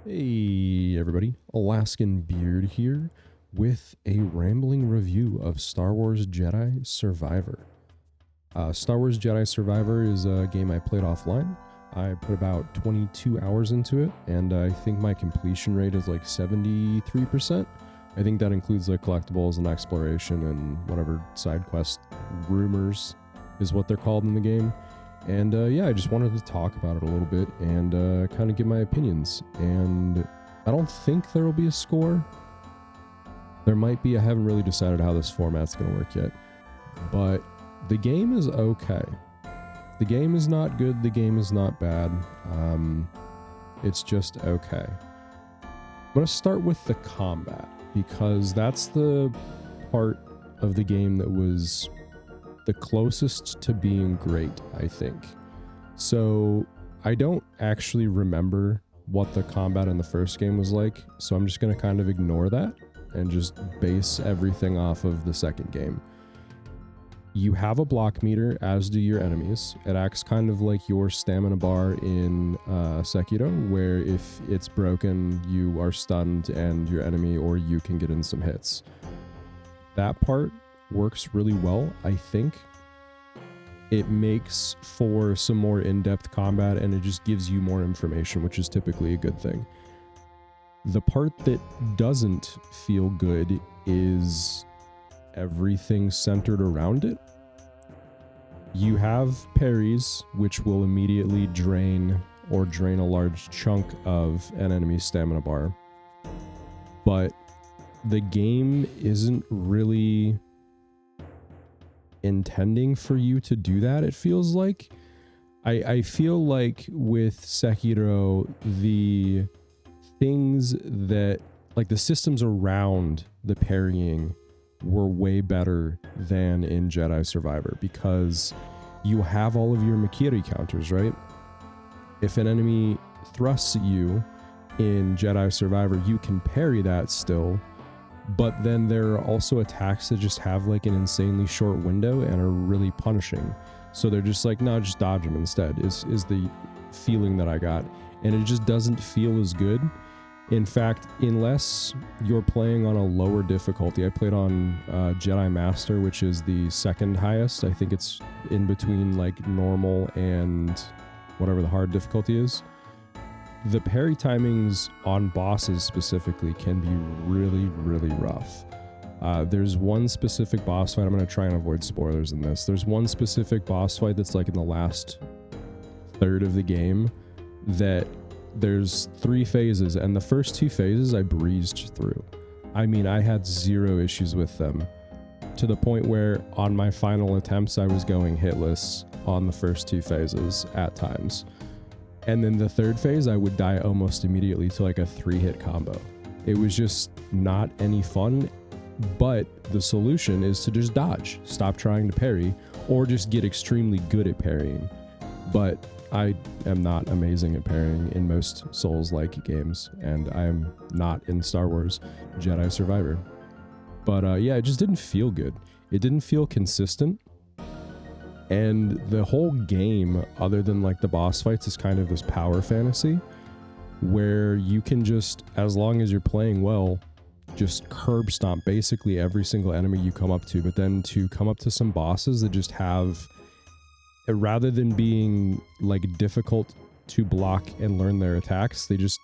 Hey everybody, AlaskanBeard here with a rambling review of Star Wars Jedi Survivor. Star Wars Jedi Survivor is a game I played offline. I put about 22 hours into it, and I think my completion rate is like 73%. I think that includes like collectibles and exploration and whatever side quest rumors is what they're called in the game. And yeah, I just wanted to talk about it a little bit and kind of give my opinions. And I don't think there will be a score. There might be. I haven't really decided how this format's going to work yet. But the game is okay. The game is not good. The game is not bad. It's just okay. I'm going to start with the combat because that's the part of the game that was the closest to being great, I think. So I don't actually remember what the combat in the first game was like, so I'm just going to kind of ignore that and just base everything off of the second game. You have a block meter, as do your enemies. It acts kind of like your stamina bar in Sekiro, where if it's broken, you are stunned and your enemy or you can get in some hits. That part works really well, I think. It makes for some more in-depth combat and it just gives you more information, which is typically a good thing. The part that doesn't feel good is everything centered around it. You have parries, which will immediately drain a large chunk of an enemy's stamina bar. But the game isn't really intending for you to do that, it feels like. I feel like with Sekiro, the things that, like the systems around the parrying were way better than in Jedi Survivor, because you have all of your Makiri counters, right? If an enemy thrusts at you in Jedi Survivor, you can parry that still, but then there are also attacks that just have like an insanely short window and are really punishing. So they're just like, no, just dodge them instead, is the feeling that I got. And it just doesn't feel as good. In fact, unless you're playing on a lower difficulty, I played on Jedi Master, which is the second highest. I think it's in between like normal and whatever the hard difficulty is. The parry timings on bosses specifically can be really, really rough. There's one specific boss fight. I'm going to try and avoid spoilers in this. There's one specific boss fight that's like in the last third of the game that there's 3 phases, and the first 2 phases I breezed through. I mean, I had 0 issues with them, to the point where on my final attempts I was going hitless on the first 2 phases at times. And then the third phase, I would die almost immediately to like a 3-hit combo. It was just not any fun, but the solution is to just dodge, stop trying to parry, or just get extremely good at parrying. But I am not amazing at parrying in most Souls-like games, and I am not in Star Wars Jedi Survivor. But yeah, it just didn't feel good. It didn't feel consistent. And the whole game, other than like the boss fights, is kind of this power fantasy where you can just, as long as you're playing well, just curb stomp basically every single enemy you come up to. But then to come up to some bosses that just have, rather than being like difficult to block and learn their attacks, they just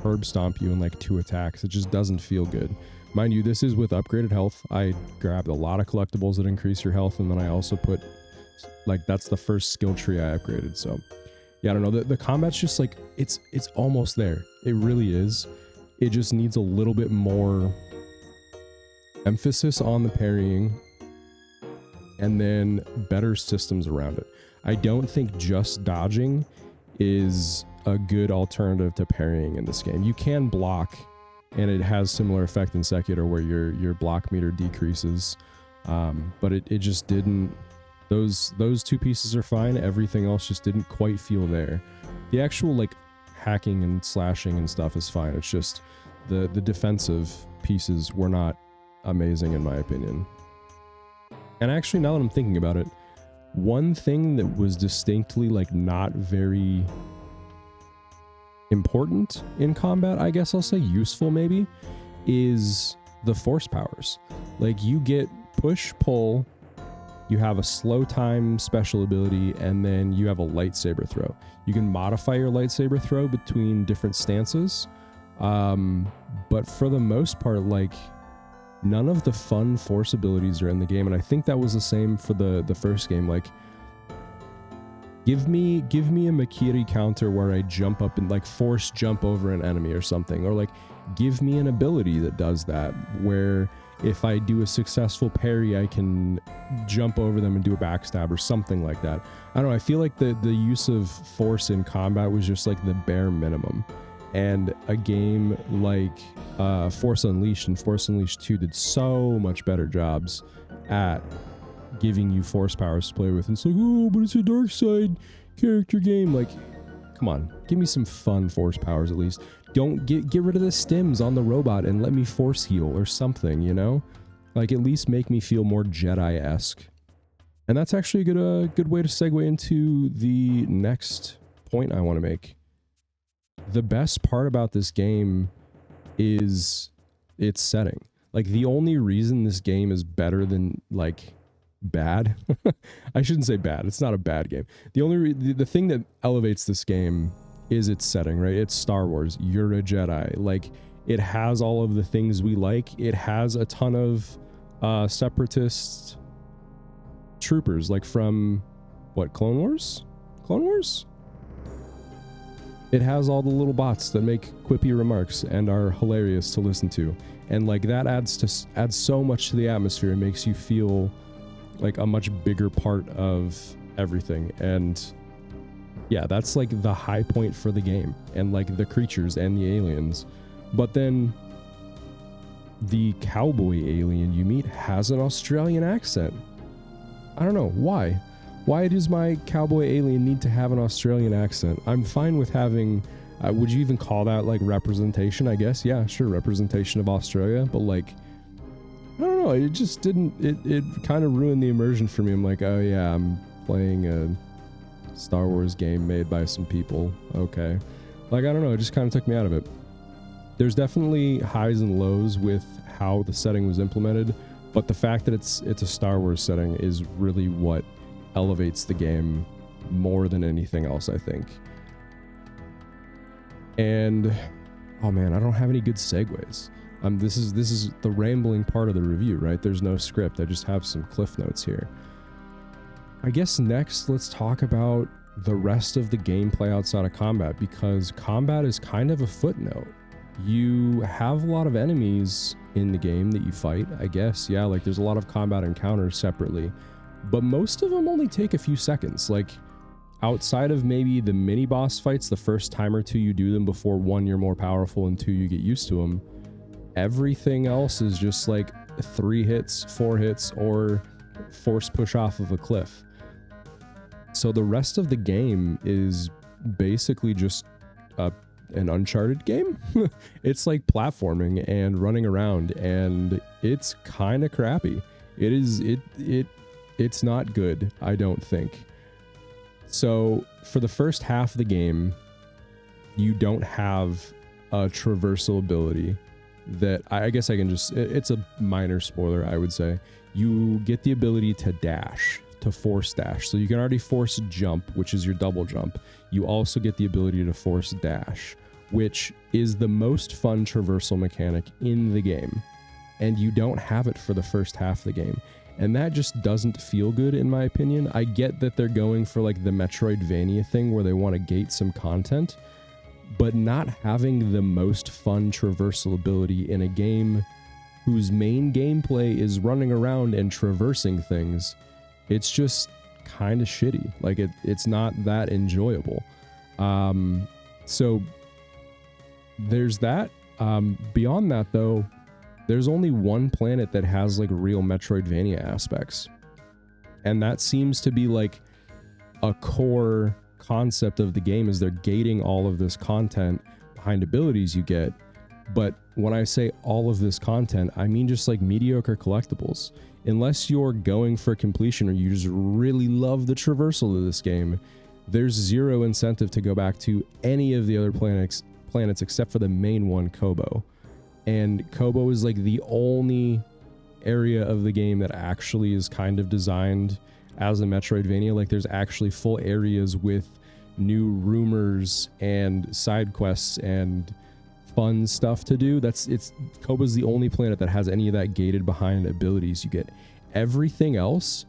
curb stomp you in like 2 attacks. It just doesn't feel good. Mind you, this is with upgraded health. I grabbed a lot of collectibles that increase your health, and then I also put, like, that's the first skill tree I upgraded. So yeah, I don't know, the combat's just like, it's almost there. It really is. It just needs a little bit more emphasis on the parrying and then better systems around it. I don't think just dodging is a good alternative to parrying in this game. You can block, and it has similar effect in Sekiro where your block meter decreases, but it just didn't. Those 2 pieces are fine. Everything else just didn't quite feel there. The actual like hacking and slashing and stuff is fine. It's just the defensive pieces were not amazing in my opinion. And actually, now that I'm thinking about it, one thing that was distinctly like not very important in combat, I guess I'll say useful maybe, is the force powers. Like you get push, pull, you have a slow time special ability, and then you have a lightsaber throw. You can modify your lightsaber throw between different stances. But for the most part, like none of the fun force abilities are in the game. And I think that was the same for the first game. Like give me a Makiri counter where I jump up and like force jump over an enemy or something, or like give me an ability that does that, where if I do a successful parry, I can jump over them and do a backstab or something like that. I don't know. I feel like the use of force in combat was just like the bare minimum. And a game like Force Unleashed and Force Unleashed 2 did so much better jobs at giving you force powers to play with. And it's like, oh, but it's a dark side character game. Like, come on, give me some fun force powers at least. Don't get rid of the stims on the robot and let me force heal or something, you know? Like at least make me feel more Jedi-esque. And that's actually a good way to segue into the next point I want to make. The best part about this game is its setting. Like the only reason this game is better than like bad, I shouldn't say bad. It's not a bad game. The thing that elevates this game is its setting, right? It's Star Wars. You're a Jedi. Like it has all of the things we like. It has a ton of separatist troopers, like from what, Clone Wars? It has all the little bots that make quippy remarks and are hilarious to listen to. And like that adds so much to the atmosphere. It makes you feel like a much bigger part of everything. And yeah, that's like the high point for the game, and like the creatures and the aliens. But then the cowboy alien you meet has an Australian accent. I don't know why. Why does my cowboy alien need to have an Australian accent? I'm fine with having, would you even call that like representation, I guess? Yeah, sure, representation of Australia. But like, I don't know, it just didn't, it kind of ruined the immersion for me. I'm like, oh yeah, I'm playing a Star Wars game made by some people. Okay. Like, I don't know, it just kind of took me out of it. There's definitely highs and lows with how the setting was implemented, but the fact that it's a Star Wars setting is really what elevates the game more than anything else, I think. And oh man, I don't have any good segues. This is the rambling part of the review, right? There's no script. I just have some cliff notes here. I guess next let's talk about the rest of the gameplay outside of combat, because combat is kind of a footnote. You have a lot of enemies in the game that you fight, I guess. Yeah, like there's a lot of combat encounters separately, but most of them only take a few seconds. Like outside of maybe the mini boss fights, the first time or two you do them before, one, you're more powerful, and two, you get used to them. Everything else is just like 3 hits, 4 hits, or force push off of a cliff. So the rest of the game is basically just an Uncharted game. It's like platforming and running around, and it's kind of crappy. It's not good, I don't think. So for the first half of the game, you don't have a traversal ability that I guess I can just, it's a minor spoiler, I would say. You get the ability to dash, to force dash. So you can already force jump, which is your double jump. You also get the ability to force dash, which is the most fun traversal mechanic in the game. And you don't have it for the first half of the game. And that just doesn't feel good, in my opinion. I get that they're going for like the Metroidvania thing where they want to gate some content, but not having the most fun traversal ability in a game whose main gameplay is running around and traversing things, it's just kind of shitty. Like it's not that enjoyable. So there's that. Beyond that though, there's only one planet that has like real Metroidvania aspects. And that seems to be like a core concept of the game, is they're gating all of this content behind abilities you get. But when I say all of this content, I mean just like mediocre collectibles. Unless you're going for completion or you just really love the traversal of this game, there's zero incentive to go back to any of the other planets except for the main one, Kobo. And Kobo is like the only area of the game that actually is kind of designed as a Metroidvania. Like there's actually full areas with new rumors and side quests and fun stuff to do. Kobo's the only planet that has any of that gated behind abilities you get. Everything else,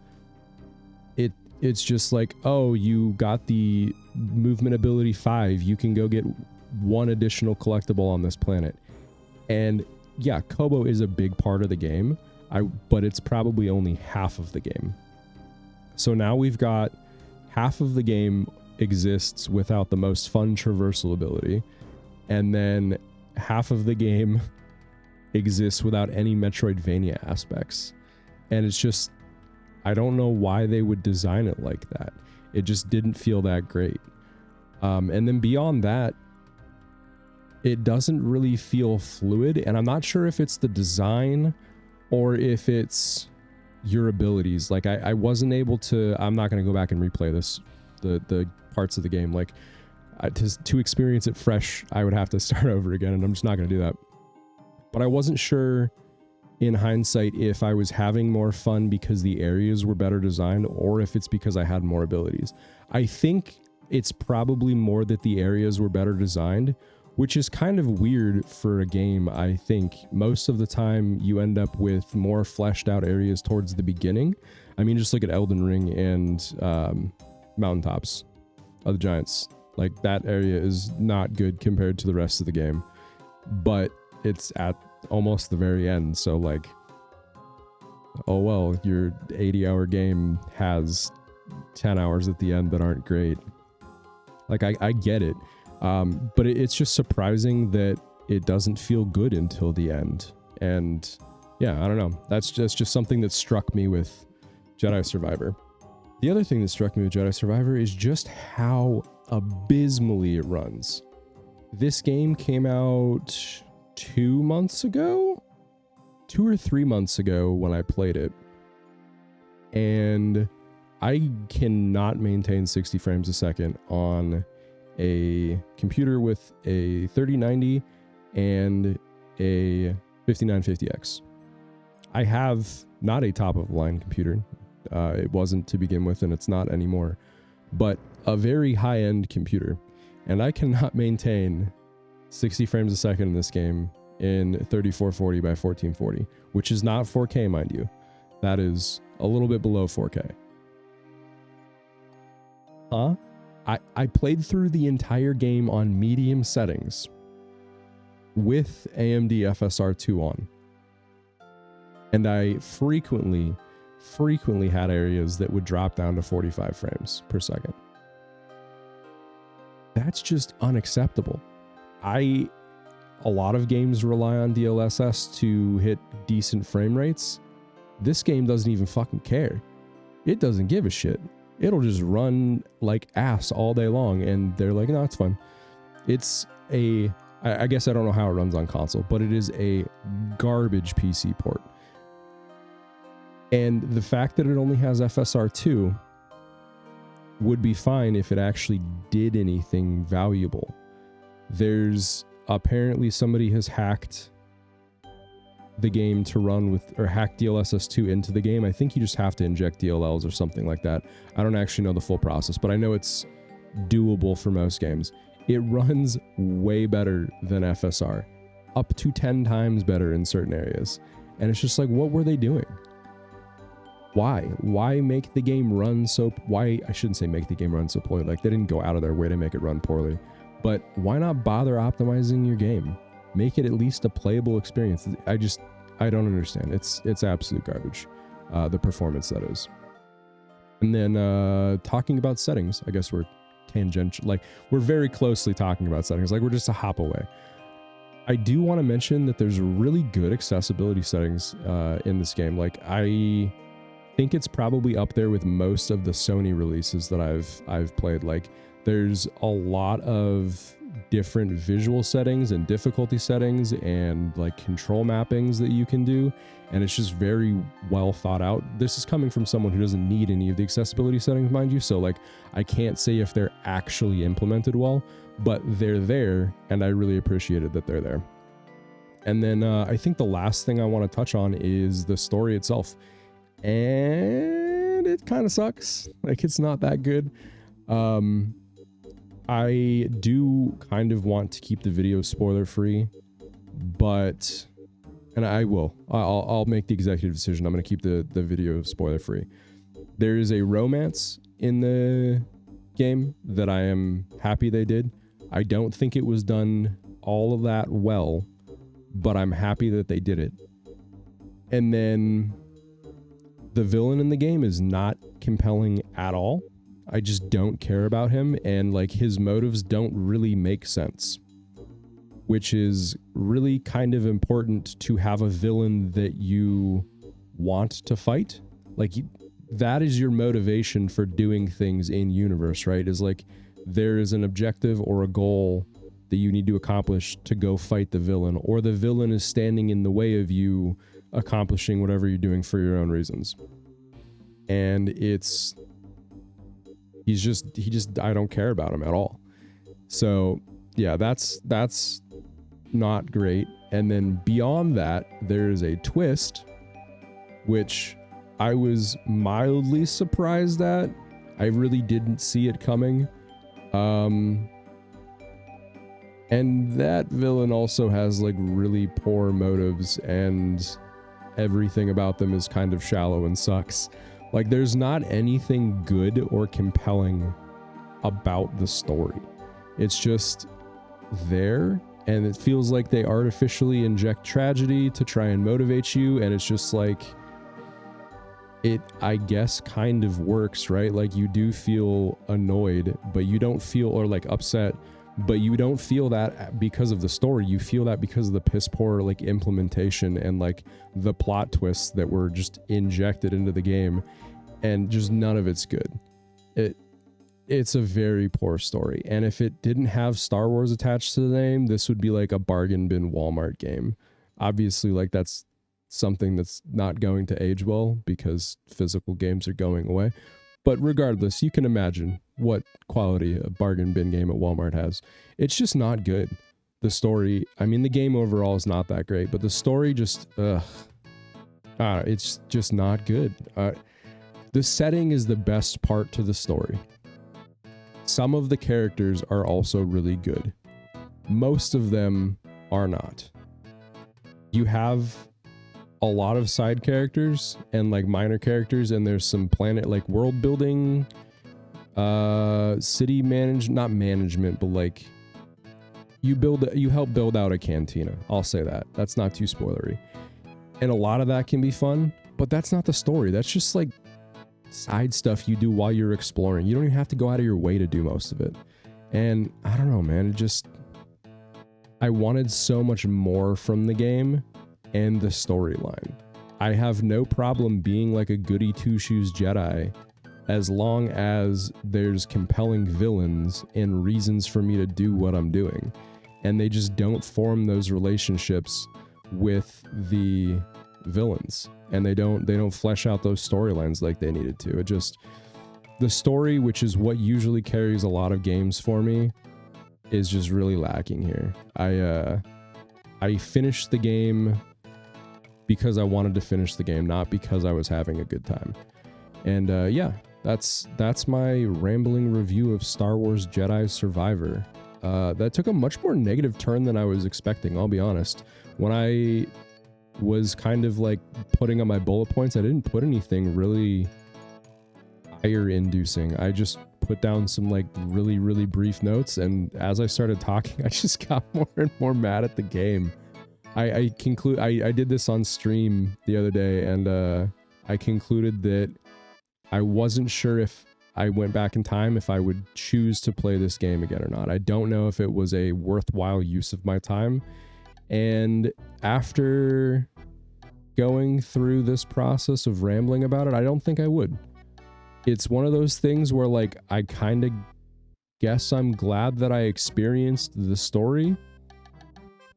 it's just like, oh, you got the movement ability 5, you can go get 1 additional collectible on this planet. And yeah, Kobo is a big part of the game, but it's probably only half of the game. So now we've got half of the game exists without the most fun traversal ability, and then half of the game exists without any Metroidvania aspects. And it's just, I don't know why they would design it like that. It just didn't feel that great. And then beyond that, it doesn't really feel fluid, and I'm not sure if it's the design or if it's your abilities. Like I wasn't able to, I'm not going to go back and replay this, the parts of the game. Like to experience it fresh, I would have to start over again, and I'm just not going to do that. But I wasn't sure in hindsight if I was having more fun because the areas were better designed, or if it's because I had more abilities. I think it's probably more that the areas were better designed, which is kind of weird for a game. I think most of the time you end up with more fleshed out areas towards the beginning. I mean, just look at Elden Ring and Mountaintops of the Giants. Like that area is not good compared to the rest of the game, but it's at almost the very end. So like, oh well, your 80-hour game has 10 hours at the end that aren't great. Like I get it. But it's just surprising that it doesn't feel good until the end. And yeah, I don't know. That's just something that struck me with Jedi Survivor. The other thing that struck me with Jedi Survivor is just how abysmally it runs. This game came out 2 months ago? 2 or 3 months ago when I played it. And I cannot maintain 60 frames a second on a computer with a 3090 and a 5950X. I have not a top of the line computer. It wasn't to begin with, and it's not anymore, but a very high-end computer. And I cannot maintain 60 frames a second in this game in 3440 by 1440, which is not 4K, mind you. That is a little bit below 4K. Huh? I played through the entire game on medium settings with AMD FSR2 on. And I frequently had areas that would drop down to 45 frames per second. That's just unacceptable. A lot of games rely on DLSS to hit decent frame rates. This game doesn't even fucking care. It doesn't give a shit. It'll just run like ass all day long, and they're like, no, it's fine. It's I guess I don't know how it runs on console, but it is a garbage PC port. And the fact that it only has FSR2 would be fine if it actually did anything valuable. There's apparently somebody has hacked the game to run with, or hack DLSS2 into the game. I think you just have to inject DLLs or something like that. I don't actually know the full process, but I know it's doable for most games. It runs way better than FSR, up to 10 times better in certain areas. And it's just like, what were they doing? Why make the game run so, I shouldn't say make the game run so poorly. Like they didn't go out of their way to make it run poorly, but why not bother optimizing your game? Make it at least a playable experience. I don't understand. It's absolute garbage. The performance, that is. And then talking about settings, I guess we're tangential. Like we're very closely talking about settings. Like we're just a hop away. I do want to mention that there's really good accessibility settings in this game. Like I think it's probably up there with most of the Sony releases that I've played. Like there's a lot of different visual settings and difficulty settings and like control mappings that you can do, and it's just very well thought out. This is coming from someone who doesn't need any of the accessibility settings, mind you, so like I can't say if they're actually implemented well, but they're there, and I really appreciated that they're there. And then I think the last thing I want to touch on is the story itself, and it kind of sucks. Like, it's not that good. I do kind of want to keep the video spoiler free, but, and I'll make the executive decision. I'm going to keep the video spoiler free. There is a romance in the game that I am happy they did. I don't think it was done all of that well, but I'm happy that they did it. And then the villain in the game is not compelling at all. I just don't care about him, and like his motives don't really make sense, which is really kind of important to have a villain that you want to fight. Like, that is your motivation for doing things in universe, right? Is like there is an objective or a goal that you need to accomplish to go fight the villain, or the villain is standing in the way of you accomplishing whatever you're doing for your own reasons. And I don't care about him at all. So yeah, that's not great. And then beyond that, there's a twist, which I was mildly surprised at. I really didn't see it coming. And that villain also has like really poor motives, and everything about them is kind of shallow and sucks. Like, there's not anything good or compelling about the story. It's just there, and it feels like they artificially inject tragedy to try and motivate you, and it's just like, it, I guess, kind of works, right? Like, you do feel annoyed, but you don't feel, or like upset, but you don't feel that because of the story. You feel that because of the piss poor like implementation and like the plot twists that were just injected into the game, and just none of it's good. It's a very poor story, and if it didn't have Star Wars attached to the name, this would be like a bargain bin Walmart game. Obviously, like, that's something that's not going to age well because physical games are going away. But regardless, you can imagine what quality a bargain bin game at Walmart has. It's just not good. The story, I mean, the game overall is not that great, but the story just, it's just not good. The setting is the best part to the story. Some of the characters are also really good. Most of them are not. You have a lot of side characters and like minor characters, and there's some planet like world building, city not management, but like you help build out a cantina. I'll say that. That's not too spoilery. And a lot of that can be fun, but that's not the story. That's just like side stuff you do while you're exploring. You don't even have to go out of your way to do most of it. And I don't know, man, I wanted so much more from the game and the storyline. I have no problem being like a goody two-shoes Jedi as long as there's compelling villains and reasons for me to do what I'm doing. And they just don't form those relationships with the villains, and they don't flesh out those storylines like they needed to. The story, which is what usually carries a lot of games for me, is just really lacking here. I finished the game because I wanted to finish the game, not because I was having a good time. And yeah, that's my rambling review of Star Wars Jedi Survivor. That took a much more negative turn than I was expecting, I'll be honest. When I was kind of like putting on my bullet points, I didn't put anything really ire-inducing. I just put down some like really, really brief notes, and as I started talking, I just got more and more mad at the game. I did this on stream the other day, and I concluded that I wasn't sure if I went back in time if I would choose to play this game again or not. I don't know if it was a worthwhile use of my time. And after going through this process of rambling about it, I don't think I would. It's one of those things where like I kind of guess I'm glad that I experienced the story,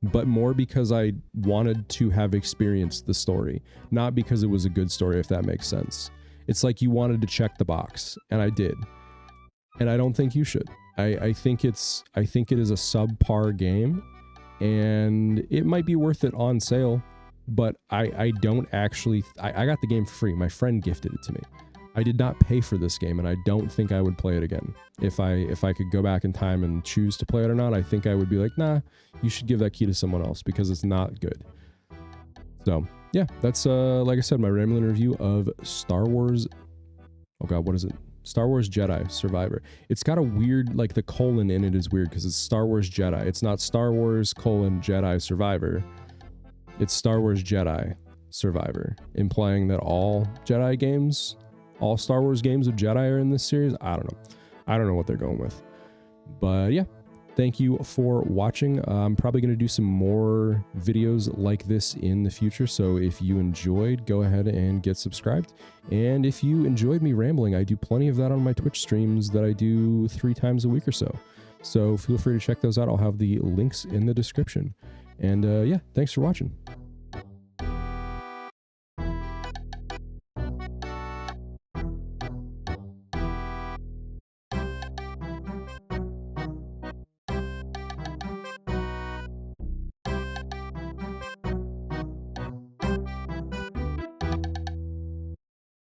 but more because I wanted to have experienced the story, not because it was a good story, if that makes sense. It's like you wanted to check the box, and I did. And I don't think you should. I think it is a subpar game, and it might be worth it on sale, but I don't actually... I got the game for free. My friend gifted it to me. I did not pay for this game, and I don't think I would play it again. If I could go back in time and choose to play it or not, I think I would be like, nah, you should give that key to someone else because it's not good. So, yeah, that's, like I said, my rambling review of Star Wars... Oh god, what is it? Star Wars Jedi Survivor. It's got a weird, like the colon in it is weird because it's Star Wars Jedi. It's not Star Wars : Jedi Survivor. It's Star Wars Jedi Survivor, implying that all Jedi games, all Star Wars games of Jedi are in this series. I don't know. I don't know what they're going with. But yeah, thank you for watching. I'm probably going to do some more videos like this in the future. So if you enjoyed, go ahead and get subscribed. And if you enjoyed me rambling, I do plenty of that on my Twitch streams that I do 3 times a week or so. So feel free to check those out. I'll have the links in the description. And yeah, thanks for watching.